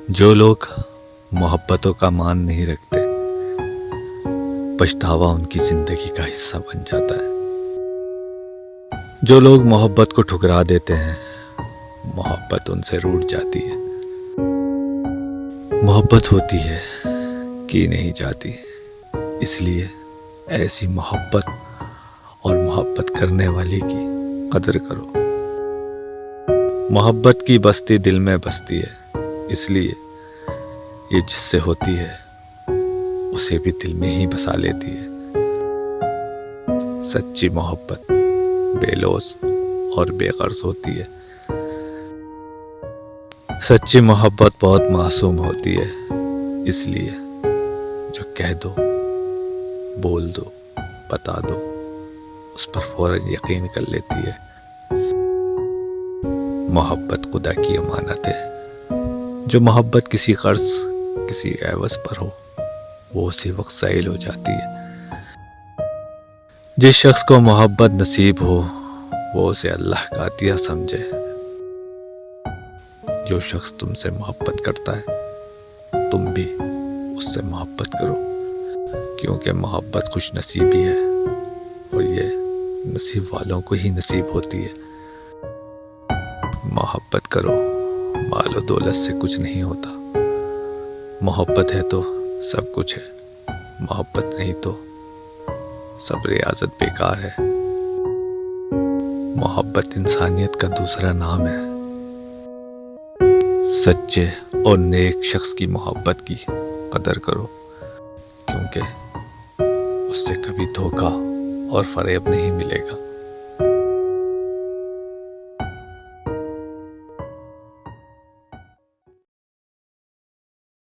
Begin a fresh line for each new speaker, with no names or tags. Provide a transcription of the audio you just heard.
جو لوگ محبتوں کا مان نہیں رکھتے، پچھتاوا ان کی زندگی کا حصہ بن جاتا ہے۔ جو لوگ محبت کو ٹھکرا دیتے ہیں، محبت ان سے روٹھ جاتی ہے۔ محبت ہوتی ہے کی نہیں جاتی، اس لیے ایسی محبت اور محبت کرنے والے کی قدر کرو۔ محبت کی بستی دل میں بستی ہے، اس لیے یہ جس سے ہوتی ہے اسے بھی دل میں ہی بسا لیتی ہے۔ سچی محبت بے لوث اور بے غرض ہوتی ہے۔ سچی محبت بہت معصوم ہوتی ہے، اس لیے جو کہہ دو، بول دو، بتا دو، اس پر فوراً یقین کر لیتی ہے۔ محبت خدا کی امانت ہے۔ جو محبت کسی قرض، کسی عوض پر ہو، وہ اسی وقت زائل ہو جاتی ہے۔ جس شخص کو محبت نصیب ہو، وہ اسے اللہ کا عطیہ سمجھے۔ جو شخص تم سے محبت کرتا ہے، تم بھی اس سے محبت کرو، کیونکہ محبت خوش نصیبی ہے اور یہ نصیب والوں کو ہی نصیب ہوتی ہے۔ محبت کرو، مال و دولت سے کچھ نہیں ہوتا۔ محبت ہے تو سب کچھ ہے، محبت نہیں تو سب ریاضت بیکار ہے۔ محبت انسانیت کا دوسرا نام ہے۔ سچے اور نیک شخص کی محبت کی قدر کرو، کیونکہ اس سے کبھی دھوکہ اور فریب نہیں ملے گا۔